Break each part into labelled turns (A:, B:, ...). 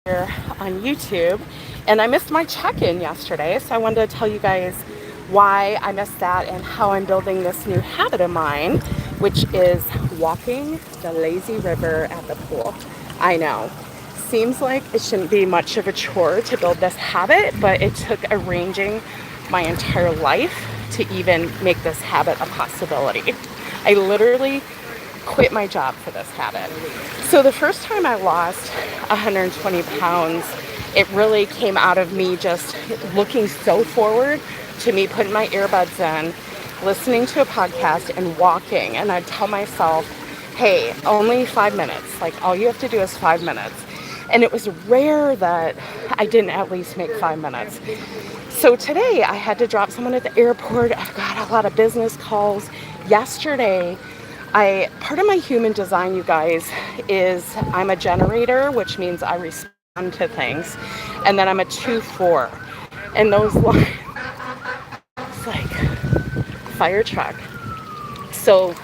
A: here on YouTube, and I missed my check-in yesterday, so I wanted to tell you guys why I missed that and how I'm building this new habit of mine, which is walking the lazy river at the pool. I know, seems like it shouldn't be much of a chore to build this habit, but it took arranging my entire life to even make this habit a possibility. I literally quit my job for this habit. So the first time I lost 120 pounds, it really came out of me just looking so forward to me putting my earbuds in, listening to a podcast and walking. And I'd tell myself, hey, only 5 minutes. Like all you have to do is 5 minutes. And it was rare that I didn't at least make 5 minutes. So today I had to drop someone at the airport. I've got a lot of business calls. Yesterday, part of my human design, you guys, is I'm a generator, which means I respond to things. And then I'm a 2-4. And those lines, it's like fire truck. So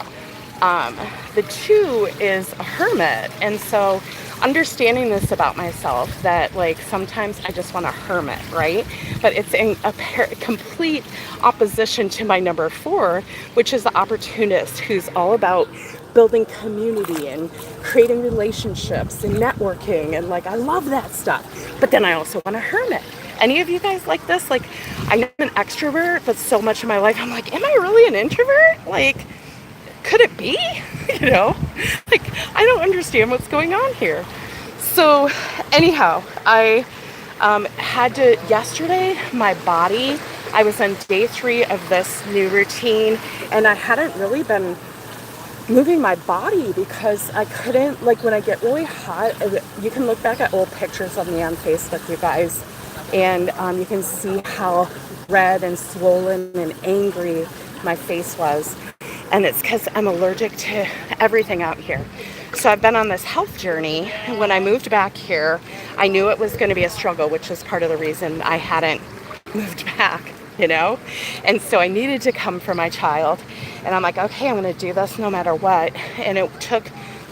A: the 2 is a hermit. And so understanding this about myself, that like sometimes I just want to hermit, right? But it's in a complete opposition to my number 4, which is the opportunist, who's all about building community and creating relationships and networking, and like I love that stuff. But then I also want to hermit. Any of you guys like this? Like I know I'm an extrovert, but so much of my life I'm like, am I really an introvert? Like, could it be? You know, like I don't understand what's going on here. So anyhow, I had to, yesterday, my body, I was on day 3 of this new routine, and I hadn't really been moving my body because I couldn't, like when I get really hot, you can look back at old pictures of me on Facebook, you guys, and you can see how red and swollen and angry my face was. And it's because I'm allergic to everything out here. So I've been on this health journey. When I moved back here, I knew it was going to be a struggle, which is part of the reason I hadn't moved back, you know? And so I needed to come for my child. And I'm like, okay, I'm going to do this no matter what. And it took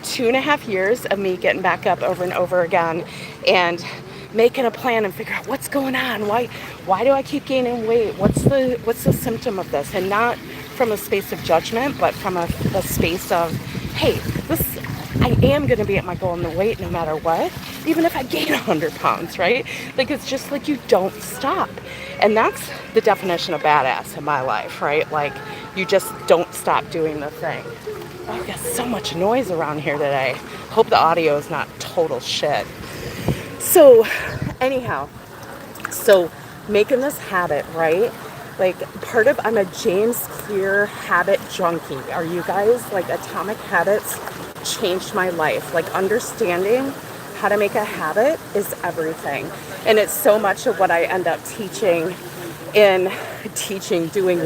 A: 2.5 years of me getting back up over and over again and making a plan and figure out what's going on. Why do I keep gaining weight? What's the symptom of this? And not from a space of judgment, but from a space of, hey, I am going to be at my goal in the weight no matter what, even if I gain 100 pounds, right? Like, it's just like you don't stop. And that's the definition of badass in my life, right? Like, you just don't stop doing the thing. Oh, I've got so much noise around here today. Hope the audio is not total shit. So, anyhow, making this habit, right? Like I'm a James Clear habit junkie. Are you guys? Like Atomic Habits changed my life. Like understanding how to make a habit is everything. And it's so much of what I end up doing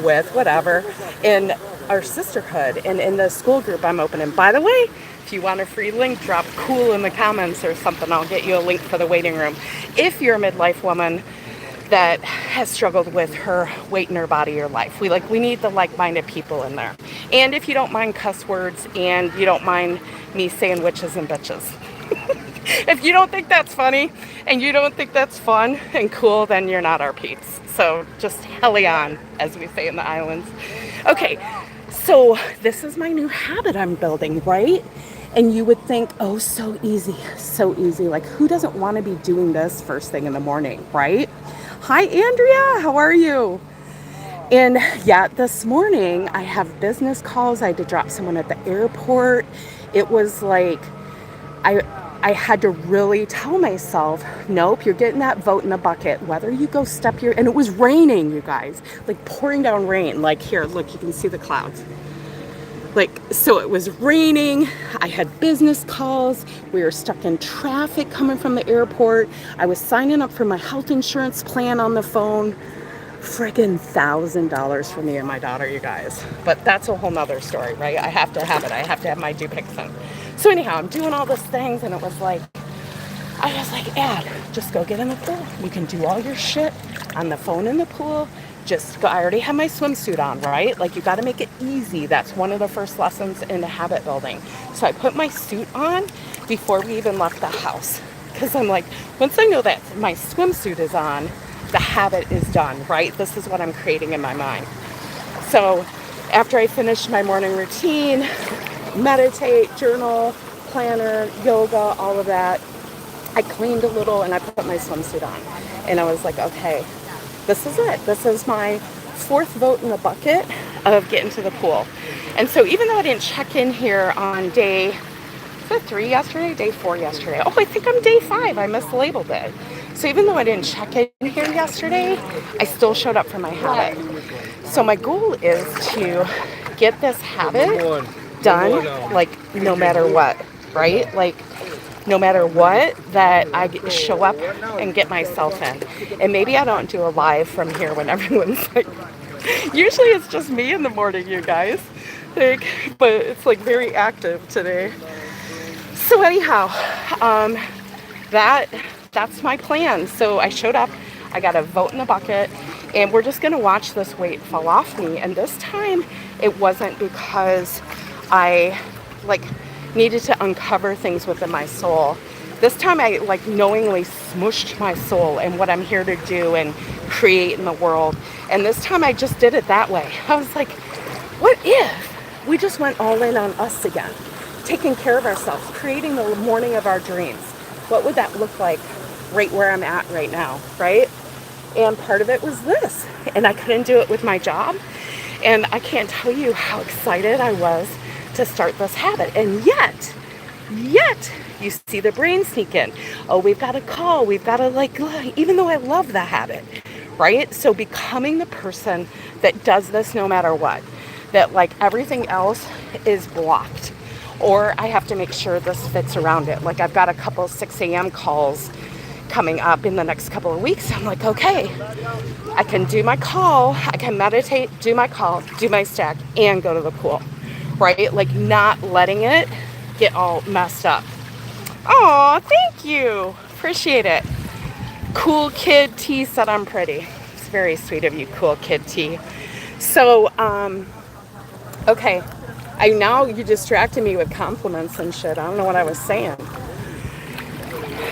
A: with, whatever, in our sisterhood and in the school group I'm opening. By the way, if you want a free link, drop cool in the comments or something. I'll get you a link for the waiting room. If you're a midlife woman that has struggled with her weight in her body or life. We need the like-minded people in there. And if you don't mind cuss words and you don't mind me saying witches and bitches. If you don't think that's funny and you don't think that's fun and cool, then you're not our peeps. So just helly on, as we say in the islands. Okay, so this is my new habit I'm building, right? And you would think, oh, so easy. Like, who doesn't want to be doing this first thing in the morning, right? Hi, Andrea. How are you? And yeah, this morning I have business calls. I had to drop someone at the airport. It was like I had to really tell myself, nope, you're getting that vote in the bucket. Whether you go and it was raining, you guys, like pouring down rain. Like here, look, you can see the clouds. So it was raining, I had business calls, we were stuck in traffic coming from the airport, I was signing up for my health insurance plan on the phone, friggin' $1,000 for me and my daughter, you guys. But that's a whole nother story, right? I have to have it, I have to have my Dupixent. So anyhow, I'm doing all these things and I was like, Ad, just go get in the pool. You can do all your shit on the phone in the pool. Just go. I already have my swimsuit on, right? Like, you got to make it easy. That's one of the first lessons in the habit building. So I put my suit on before we even left the house. because I'm like, once I know that my swimsuit is on, the habit is done, right? This is what I'm creating in my mind. So after I finish my morning routine, meditate, journal, planner, yoga, all of that, I cleaned a little and I put my swimsuit on. And I was like, okay, this is it. This is my fourth vote in the bucket of getting to the pool. And so even though I didn't check in here on day 3 yesterday, day 4 yesterday. Oh, I think I'm day 5. I mislabeled it. So even though I didn't check in here yesterday, I still showed up for my habit. So my goal is to get this habit done, like no matter what, right? Like no matter what, that I show up and get myself in. And maybe I don't do a live from here when everyone's like, usually it's just me in the morning, you guys. Like, but it's like very active today. So anyhow, that's my plan. So I showed up, I got a vote in the bucket, and we're just gonna watch this weight fall off me. And this time it wasn't because I like needed to uncover things within my soul. This time I like knowingly smushed my soul and what I'm here to do and create in the world. And this time I just did it that way. I was like, what if we just went all in on us again? Taking care of ourselves, creating the morning of our dreams. What would that look like right where I'm at right now, right? And part of it was this. And I couldn't do it with my job. And I can't tell you how excited I was to start this habit. And yet, you see the brain sneak in. Oh, we've got to call. We've got to like, even though I love the habit, right? So becoming the person that does this no matter what, that like everything else is blocked. Or I have to make sure this fits around it. Like I've got a couple 6 a.m. calls coming up in the next couple of weeks. I'm like, okay, I can do my call, I can meditate, do my call, do my stack, and go to the pool, right? Like not letting it get all messed up. Oh, thank you. Appreciate it. Cool Kid T said I'm pretty. It's very sweet of you, Cool Kid T. So, okay. Now you distracted me with compliments and shit. I don't know what I was saying.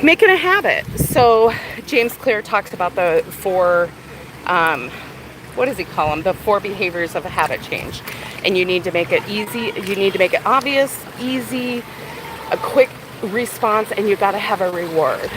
A: Making a habit. So James Clear talks about the 4, what does he call them? The 4 behaviors of a habit change. And you need to make it easy. You need to make it obvious, easy, a quick response, and you got to have a reward.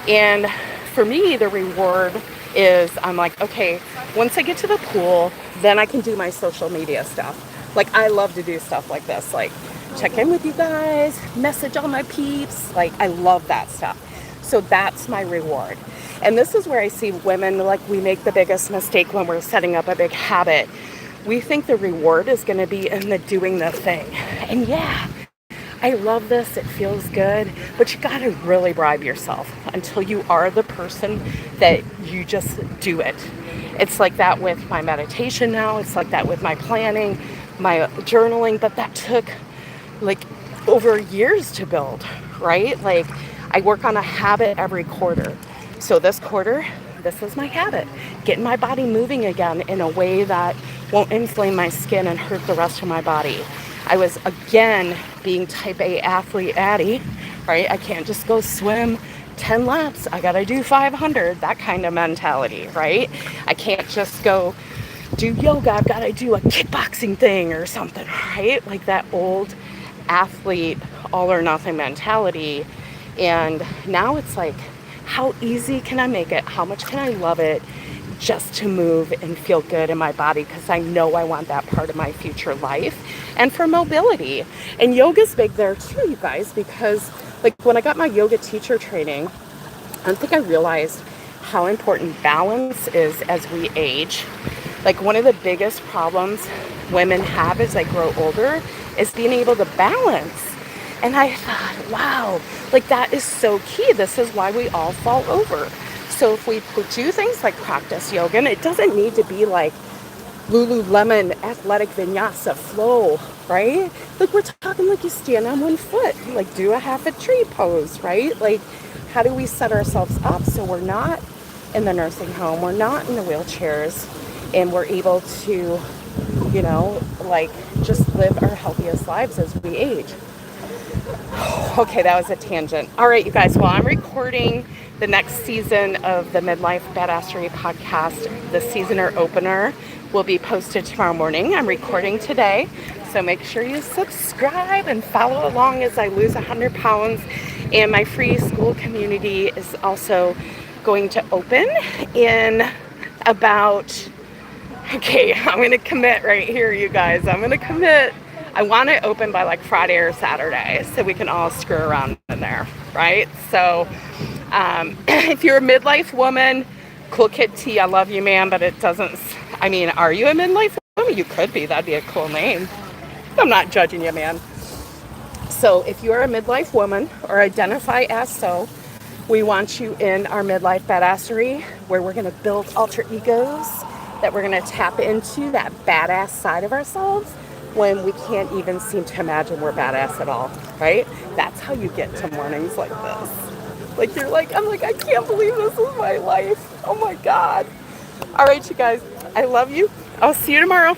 A: And for me, the reward is I'm like, okay, once I get to the pool, then I can do my social media stuff. Like, I love to do stuff like this, like check in with you guys, message all my peeps. Like, I love that stuff. So that's my reward. And this is where I see women, like, we make the biggest mistake when we're setting up a big habit. We think the reward is going to be in the doing the thing. And yeah, I love this. It feels good. But you got to really bribe yourself until you are the person that you just do it. It's like that with my meditation now. It's like that with my planning, my journaling, but that took like over years to build, right? Like I work on a habit every quarter. So this quarter, this is my habit, getting my body moving again in a way that won't inflame my skin and hurt the rest of my body. I was again being type A athlete Addie, right? I can't just go swim 10 laps. I gotta do 500, that kind of mentality, right? I can't just go do yoga, I've got to do a kickboxing thing or something, right? Like that old athlete, all or nothing mentality. And now it's like, how easy can I make it? How much can I love it just to move and feel good in my body? Because I know I want that part of my future life. And for mobility. And yoga's big there too, you guys, because like when I got my yoga teacher training, I don't think I realized how important balance is as we age. Like one of the biggest problems women have as they grow older is being able to balance. And I thought, wow, like that is so key. This is why we all fall over. So if we do things like practice yoga, and it doesn't need to be like Lululemon athletic vinyasa flow, right? Like we're talking like you stand on one foot, like do a half a tree pose, right? Like how do we set ourselves up so we're not in the nursing home, we're not in the wheelchairs, and we're able to, you know, like just live our healthiest lives as we age. Okay, that was a tangent. All right, you guys. Well, I'm recording the next season of the Midlife Badassery podcast. The seasoner opener will be posted tomorrow morning. I'm recording today, so make sure you subscribe and follow along as I lose 100 pounds. And my free school community is also going to open in about, okay, I'm going to commit right here, you guys. I'm going to commit. I want it open by like Friday or Saturday so we can all screw around in there, right? So if you're a midlife woman, Cool Kid T, I love you, man, but it doesn't, I mean, are you a midlife woman? You could be. That'd be a cool name. I'm not judging you, man. So if you're a midlife woman or identify as so, we want you in our midlife badassery where we're going to build alter egos, that we're going to tap into that badass side of ourselves when we can't even seem to imagine we're badass at all, right? That's how you get to mornings like this. Like you're like, I'm like, I can't believe this is my life. Oh my God. All right, you guys, I love you. I'll see you tomorrow.